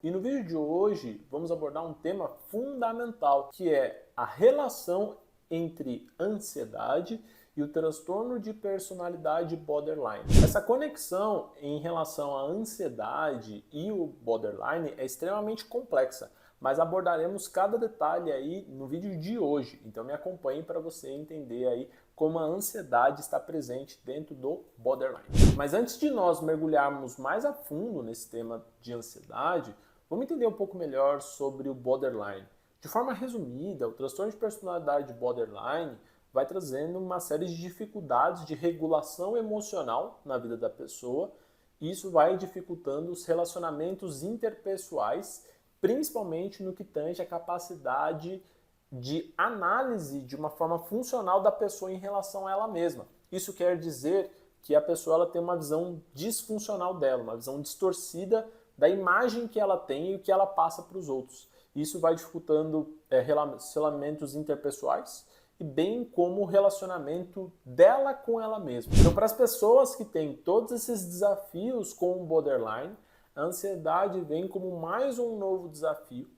E no vídeo de hoje vamos abordar um tema fundamental, que é a relação entre ansiedade e o transtorno de personalidade borderline. Essa conexão em relação à ansiedade e o borderline é extremamente complexa, mas abordaremos cada detalhe aí no vídeo de hoje. Então me acompanhe para você entender aí como a ansiedade está presente dentro do borderline. Mas antes de nós mergulharmos mais a fundo nesse tema de ansiedade, vamos entender um pouco melhor sobre o borderline. De forma resumida, o transtorno de personalidade borderline vai trazendo uma série de dificuldades de regulação emocional na vida da pessoa, e isso vai dificultando os relacionamentos interpessoais, principalmente no que tange a capacidade de análise de uma forma funcional da pessoa em relação a ela mesma. Isso quer dizer que a pessoa ela tem uma visão disfuncional dela, uma visão distorcida da imagem que ela tem e o que ela passa para os outros. Isso vai dificultando relacionamentos interpessoais e bem como o relacionamento dela com ela mesma. Então, para as pessoas que têm todos esses desafios com o borderline, a ansiedade vem como mais um novo desafio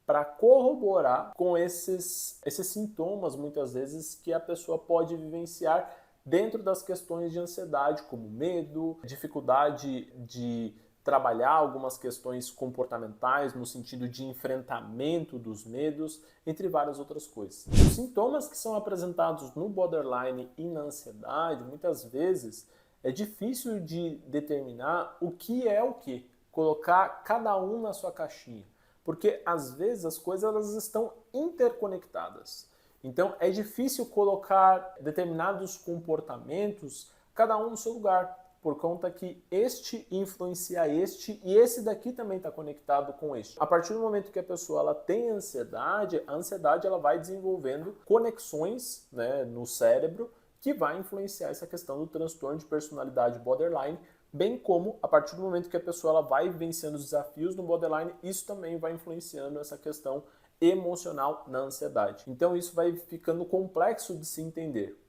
para corroborar com esses sintomas, muitas vezes, que a pessoa pode vivenciar dentro das questões de ansiedade, como medo, dificuldade de trabalhar algumas questões comportamentais no sentido de enfrentamento dos medos, entre várias outras coisas. Os sintomas que são apresentados no borderline e na ansiedade, muitas vezes, é difícil de determinar o que é o que, colocar cada um na sua caixinha. Porque às vezes as coisas elas estão interconectadas. Então é difícil colocar determinados comportamentos, cada um no seu lugar, por conta que este influencia este e esse daqui também está conectado com este. A partir do momento que a pessoa ela tem ansiedade, a ansiedade ela vai desenvolvendo conexões, né, no cérebro que vai influenciar essa questão do transtorno de personalidade borderline, bem como a partir do momento que a pessoa ela vai vencendo os desafios no borderline, isso também vai influenciando essa questão emocional na ansiedade. Então isso vai ficando complexo de se entender.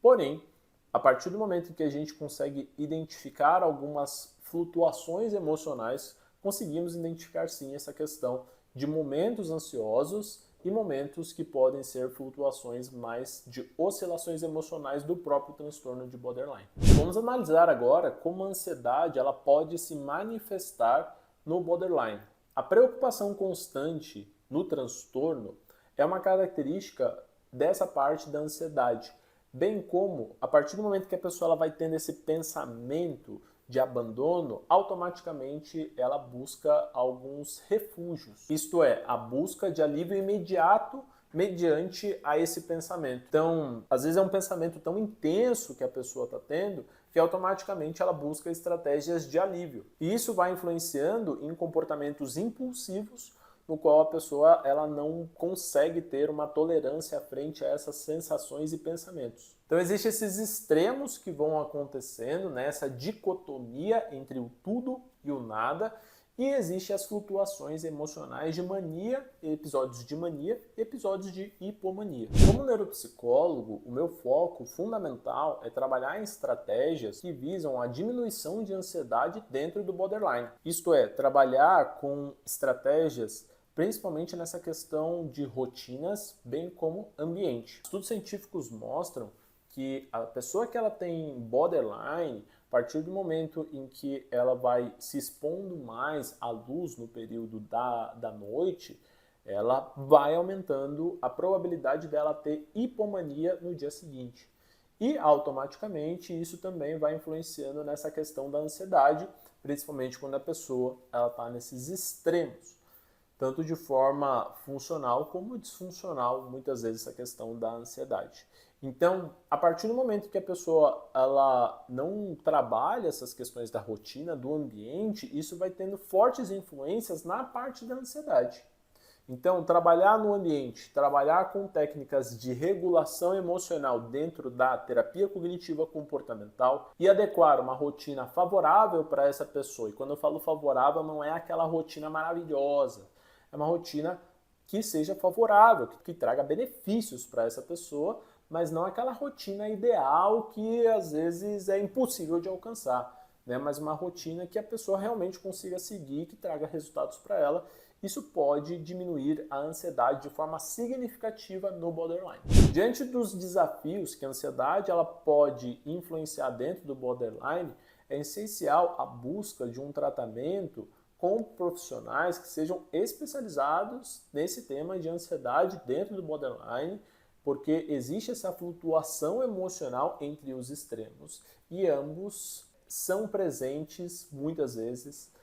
Porém, a partir do momento que a gente consegue identificar algumas flutuações emocionais, conseguimos identificar sim essa questão de momentos ansiosos e momentos que podem ser flutuações mais de oscilações emocionais do próprio transtorno de borderline. Vamos analisar agora como a ansiedade ela pode se manifestar no borderline. A preocupação constante no transtorno é uma característica dessa parte da ansiedade, bem como a partir do momento que a pessoa ela vai tendo esse pensamento de abandono, automaticamente ela busca alguns refúgios. Isto é, a busca de alívio imediato mediante a esse pensamento. Então, às vezes é um pensamento tão intenso que a pessoa está tendo que automaticamente ela busca estratégias de alívio. E isso vai influenciando em comportamentos impulsivos, no qual a pessoa ela não consegue ter uma tolerância frente a essas sensações e pensamentos. Então existem esses extremos que vão acontecendo, né? Essa dicotomia entre o tudo e o nada, e existem as flutuações emocionais de mania, episódios de mania e episódios de hipomania. Como neuropsicólogo, o meu foco fundamental é trabalhar em estratégias que visam a diminuição de ansiedade dentro do borderline. Isto é, trabalhar com estratégias principalmente nessa questão de rotinas, bem como ambiente. Estudos científicos mostram que a pessoa que ela tem borderline, a partir do momento em que ela vai se expondo mais à luz no período da noite, ela vai aumentando a probabilidade dela ter hipomania no dia seguinte. E automaticamente isso também vai influenciando nessa questão da ansiedade, principalmente quando a pessoa está nesses extremos, tanto de forma funcional como disfuncional, muitas vezes, essa questão da ansiedade. Então, a partir do momento que a pessoa ela não trabalha essas questões da rotina, do ambiente, isso vai tendo fortes influências na parte da ansiedade. Então, trabalhar no ambiente, trabalhar com técnicas de regulação emocional dentro da terapia cognitiva comportamental e adequar uma rotina favorável para essa pessoa. E quando eu falo favorável, não é aquela rotina maravilhosa, é uma rotina que seja favorável, que traga benefícios para essa pessoa, mas não aquela rotina ideal que às vezes é impossível de alcançar. né? Mas uma rotina que a pessoa realmente consiga seguir, que traga resultados para ela. Isso pode diminuir a ansiedade de forma significativa no borderline. Diante dos desafios que a ansiedade ela pode influenciar dentro do borderline, é essencial a busca de um tratamento com profissionais que sejam especializados nesse tema de ansiedade dentro do borderline, porque existe essa flutuação emocional entre os extremos e ambos são presentes muitas vezes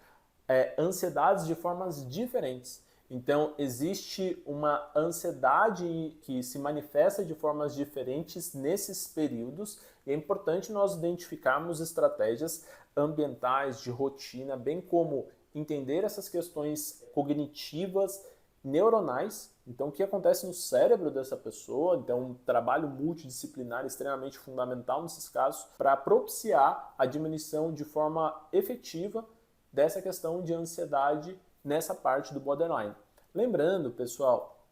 ansiedades de formas diferentes. Então, existe uma ansiedade que se manifesta de formas diferentes nesses períodos e é importante nós identificarmos estratégias ambientais, de rotina, bem como entender essas questões cognitivas, neuronais. Então, o que acontece no cérebro dessa pessoa? Então, um trabalho multidisciplinar extremamente fundamental nesses casos para propiciar a diminuição de forma efetiva dessa questão de ansiedade nessa parte do borderline. Lembrando, pessoal,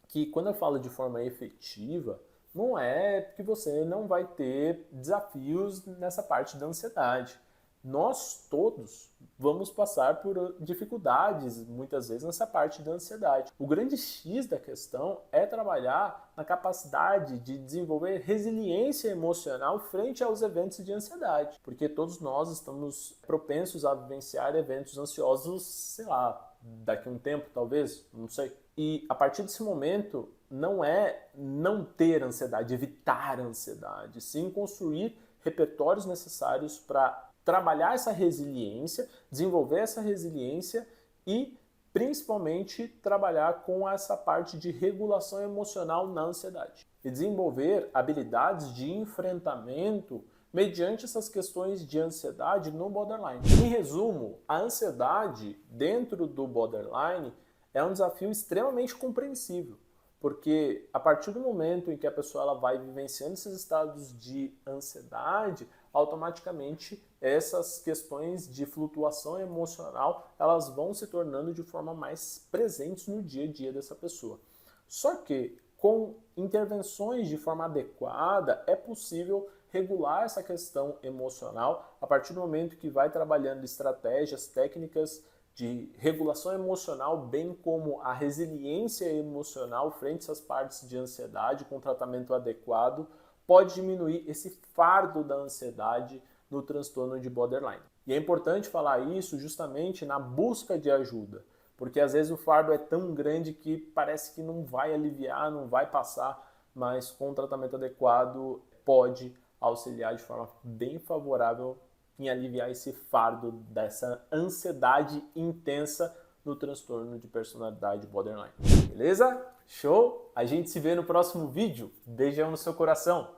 que quando eu falo de forma efetiva, não é que você não vai ter desafios nessa parte da ansiedade. Nós todos vamos passar por dificuldades, muitas vezes, nessa parte da ansiedade. O grande X da questão é trabalhar na capacidade de desenvolver resiliência emocional frente aos eventos de ansiedade, porque todos nós estamos propensos a vivenciar eventos ansiosos, sei lá, daqui a um tempo, talvez, não sei. E a partir desse momento, não é não ter ansiedade, evitar a ansiedade, sim construir repertórios necessários para trabalhar essa resiliência, desenvolver essa resiliência e, principalmente, trabalhar com essa parte de regulação emocional na ansiedade. E desenvolver habilidades de enfrentamento mediante essas questões de ansiedade no borderline. Em resumo, a ansiedade dentro do borderline é um desafio extremamente compreensível, porque a partir do momento em que a pessoa ela vai vivenciando esses estados de ansiedade, automaticamente essas questões de flutuação emocional elas vão se tornando de forma mais presentes no dia a dia dessa pessoa. Só que com intervenções de forma adequada é possível regular essa questão emocional a partir do momento que vai trabalhando estratégias, técnicas de regulação emocional, bem como a resiliência emocional frente a essas partes de ansiedade com tratamento adequado, pode diminuir esse fardo da ansiedade no transtorno de borderline. E é importante falar isso justamente na busca de ajuda, porque às vezes o fardo é tão grande que parece que não vai aliviar, não vai passar, mas com o tratamento adequado pode auxiliar de forma bem favorável em aliviar esse fardo dessa ansiedade intensa no transtorno de personalidade borderline. Beleza? Show? A gente se vê no próximo vídeo. Beijão no seu coração.